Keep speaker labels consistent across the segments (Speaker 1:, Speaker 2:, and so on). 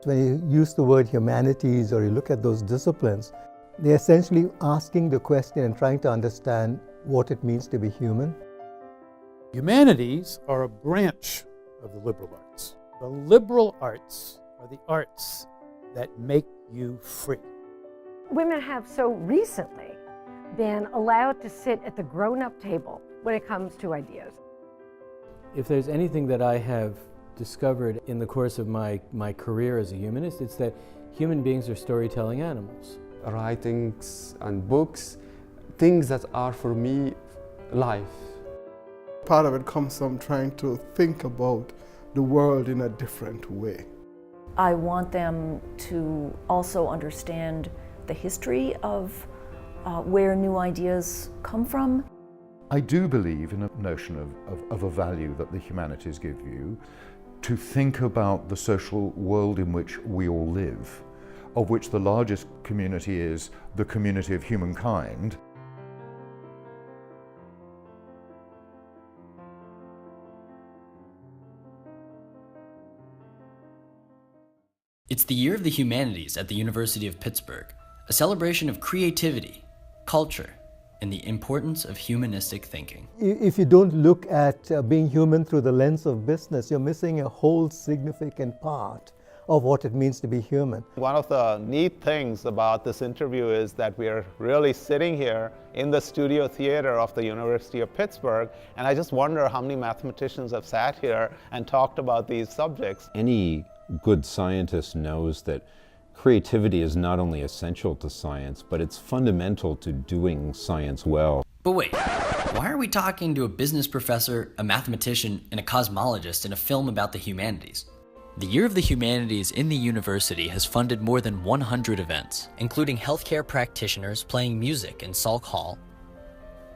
Speaker 1: When you use the word humanities or you look at those disciplines, they're essentially asking the question and trying to understand what it means to be human.
Speaker 2: Humanities are a branch of the liberal arts. The liberal arts are the arts that make you free.
Speaker 3: Women have so recently been allowed to sit at the grown-up table when it comes to ideas.
Speaker 4: If there's anything that I have discovered in the course of my career as a humanist, it's that human beings are storytelling animals.
Speaker 5: Writings and books, things that are for me life.
Speaker 6: Part of it comes from trying to think about the world in a different way.
Speaker 7: I want them to also understand the history of where new ideas come from.
Speaker 8: I do believe in a notion of a value that the humanities give you to think about the social world in which we all live, of which the largest community is the community of humankind.
Speaker 9: It's the Year of the Humanities at the University of Pittsburgh, a celebration of creativity, culture, and the importance of humanistic thinking.
Speaker 1: If you don't look at being human through the lens of business, you're missing a whole significant part of what it means to be human.
Speaker 10: One of the neat things about this interview is that we are really sitting here in the studio theater of the University of Pittsburgh, and I just wonder how many mathematicians have sat here and talked about these subjects.
Speaker 11: Any good scientist knows that creativity is not only essential to science, but it's fundamental to doing science well.
Speaker 9: But wait, why are we talking to a business professor, a mathematician, and a cosmologist in a film about the humanities? The Year of the Humanities in the university has funded more than 100 events, including healthcare practitioners playing music in Salk Hall,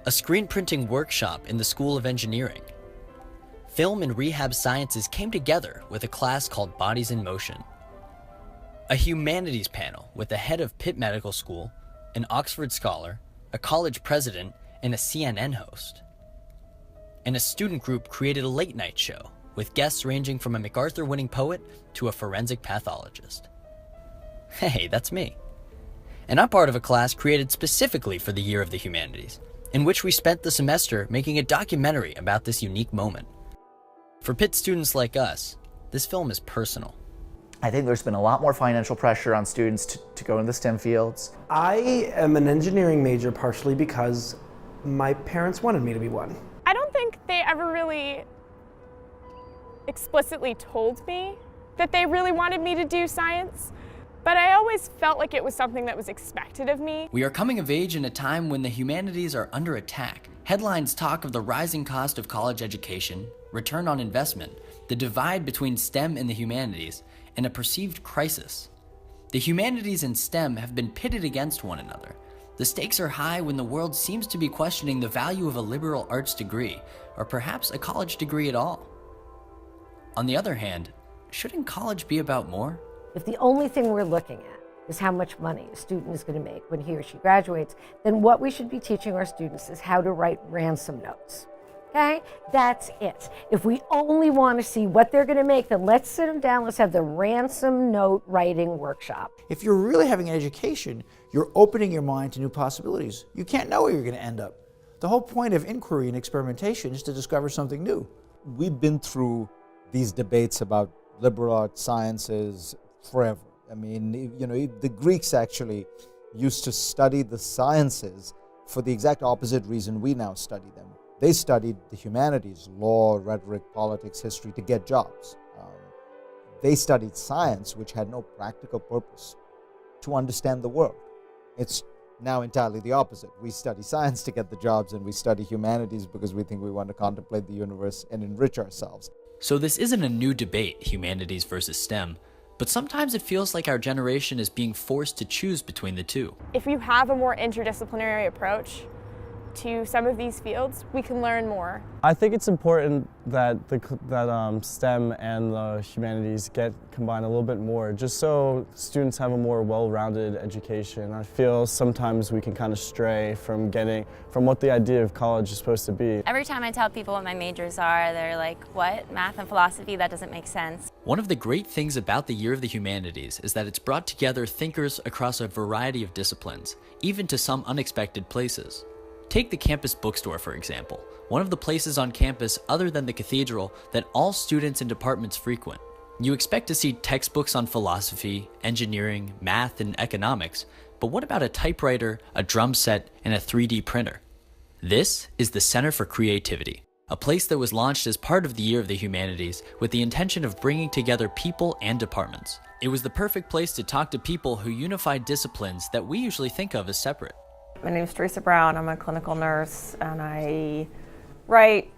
Speaker 9: a screen printing workshop in the School of Engineering. Film and rehab sciences came together with a class called Bodies in Motion, a humanities panel with the head of Pitt Medical School, an Oxford scholar, a college president, and a CNN host. And a student group created a late-night show with guests ranging from a MacArthur-winning poet to a forensic pathologist. Hey, that's me. And I'm part of a class created specifically for the Year of the Humanities, in which we spent the semester making a documentary about this unique moment. For Pitt students like us, this film is personal.
Speaker 12: I think there's been a lot more financial pressure on students to go into the STEM fields.
Speaker 13: I am an engineering major partially because my parents wanted me to be one.
Speaker 14: I don't think they ever really explicitly told me that they really wanted me to do science, but I always felt like it was something that was expected of me.
Speaker 9: We are coming of age in a time when the humanities are under attack. Headlines talk of the rising cost of college education, return on investment, the divide between STEM and the humanities, and a perceived crisis. The humanities and STEM have been pitted against one another. The stakes are high when the world seems to be questioning the value of a liberal arts degree, or perhaps a college degree at all. On the other hand, shouldn't college be about more?
Speaker 3: If the only thing we're looking at is how much money a student is going to make when he or she graduates, then what we should be teaching our students is how to write ransom notes. Okay? That's it. If we only want to see what they're going to make, then let's sit them down, let's have the ransom note writing workshop.
Speaker 15: If you're really having an education, you're opening your mind to new possibilities. You can't know where you're going to end up. The whole point of inquiry and experimentation is to discover something new.
Speaker 16: We've been through these debates about liberal arts sciences forever. I mean, you know, the Greeks actually used to study the sciences for the exact opposite reason we now study them. They studied the humanities, law, rhetoric, politics, history, to get jobs. They studied science, which had no practical purpose, to understand the world. It's now entirely the opposite. We study science to get the jobs, and we study humanities because we think we want to contemplate the universe and enrich ourselves.
Speaker 9: So this isn't a new debate, humanities versus STEM, but sometimes it feels like our generation is being forced to choose between the two.
Speaker 14: If you have a more interdisciplinary approach to some of these fields, we can learn more.
Speaker 17: I think it's important that STEM and the humanities get combined a little bit more, just so students have a more well-rounded education. I feel sometimes we can kind of stray from what the idea of college is supposed to be.
Speaker 18: Every time I tell people what my majors are, they're like, what? Math and philosophy? That doesn't make sense.
Speaker 9: One of the great things about the Year of the Humanities is that it's brought together thinkers across a variety of disciplines, even to some unexpected places. Take the campus bookstore, for example, one of the places on campus other than the cathedral that all students and departments frequent. You expect to see textbooks on philosophy, engineering, math, and economics, but what about a typewriter, a drum set, and a 3D printer? This is the Center for Creativity, a place that was launched as part of the Year of the Humanities with the intention of bringing together people and departments. It was the perfect place to talk to people who unify disciplines that we usually think of as separate.
Speaker 19: My name is Teresa Brown. I'm a clinical nurse, and I write.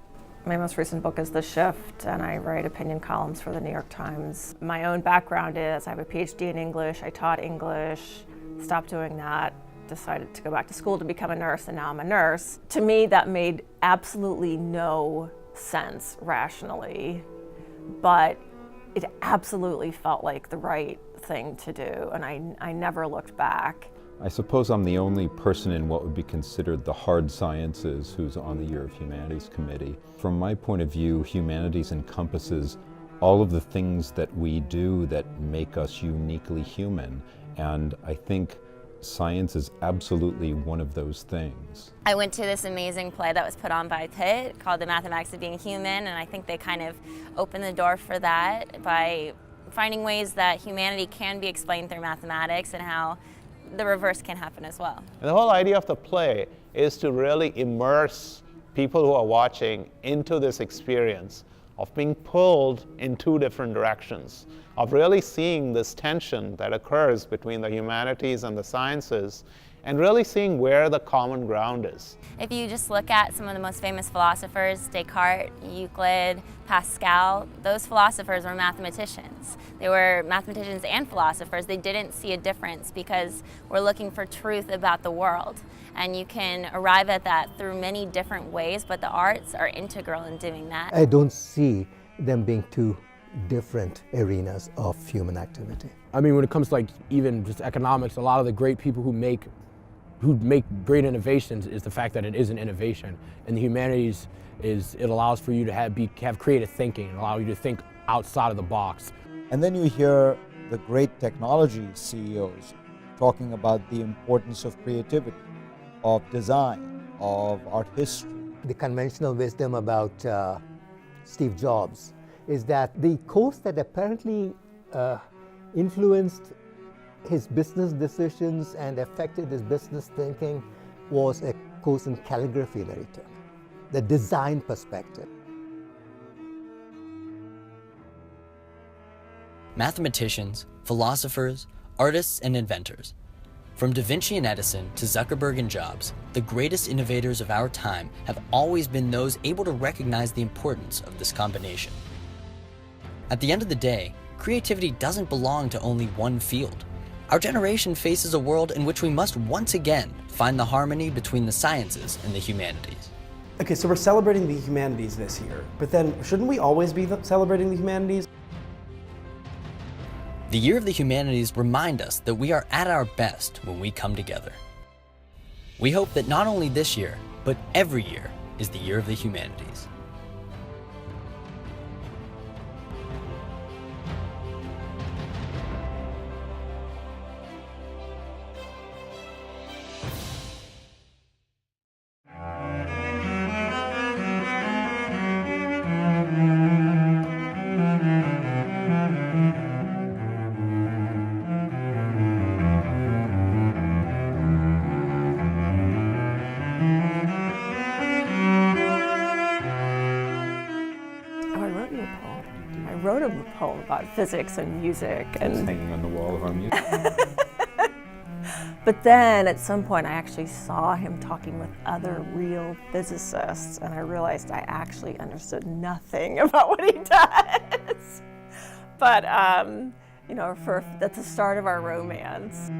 Speaker 19: My most recent book is The Shift, and I write opinion columns for the New York Times. My own background is I have a PhD in English. I taught English, stopped doing that, decided to go back to school to become a nurse, and now I'm a nurse. To me, that made absolutely no sense rationally, but it absolutely felt like the right thing to do, and I never looked back.
Speaker 11: I suppose I'm the only person in what would be considered the hard sciences who's on the Year of Humanities committee. From my point of view, humanities encompasses all of the things that we do that make us uniquely human, and I think science is absolutely one of those things.
Speaker 18: I went to this amazing play that was put on by Pitt called The Mathematics of Being Human, and I think they kind of opened the door for that by finding ways that humanity can be explained through mathematics and how the reverse can happen as well.
Speaker 10: And the whole idea of the play is to really immerse people who are watching into this experience of being pulled in two different directions, of really seeing this tension that occurs between the humanities and the sciences, and really seeing where the common ground is.
Speaker 18: If you just look at some of the most famous philosophers, Descartes, Euclid, Pascal, those philosophers were mathematicians. They were mathematicians and philosophers. They didn't see a difference because we're looking for truth about the world. And you can arrive at that through many different ways, but the arts are integral in doing that.
Speaker 1: I don't see them being two different arenas of human activity.
Speaker 13: I mean, when it comes to like even just economics, a lot of the great people who make great innovations is the fact that it is an innovation. And the humanities it allows for you to have creative thinking and allow you to think outside of the box.
Speaker 16: And then you hear the great technology CEOs talking about the importance of creativity, of design, of art history.
Speaker 1: The conventional wisdom about Steve Jobs is that the course that apparently influenced his business decisions and affected his business thinking was a course in calligraphy that he took, the design perspective.
Speaker 9: Mathematicians, philosophers, artists, and inventors. From Da Vinci and Edison to Zuckerberg and Jobs, the greatest innovators of our time have always been those able to recognize the importance of this combination. At the end of the day, creativity doesn't belong to only one field. Our generation faces a world in which we must once again find the harmony between the sciences and the humanities.
Speaker 13: Okay, so we're celebrating the humanities this year, but then shouldn't we always be celebrating the humanities?
Speaker 9: The Year of the Humanities remind us that we are at our best when we come together. We hope that not only this year, but every year is the Year of the Humanities.
Speaker 19: I wrote a poem about physics and music. And
Speaker 11: it's hanging on the wall of our music.
Speaker 19: But then at some point I actually saw him talking with other real physicists, and I realized I actually understood nothing about what he does. But, you know, that's the start of our romance.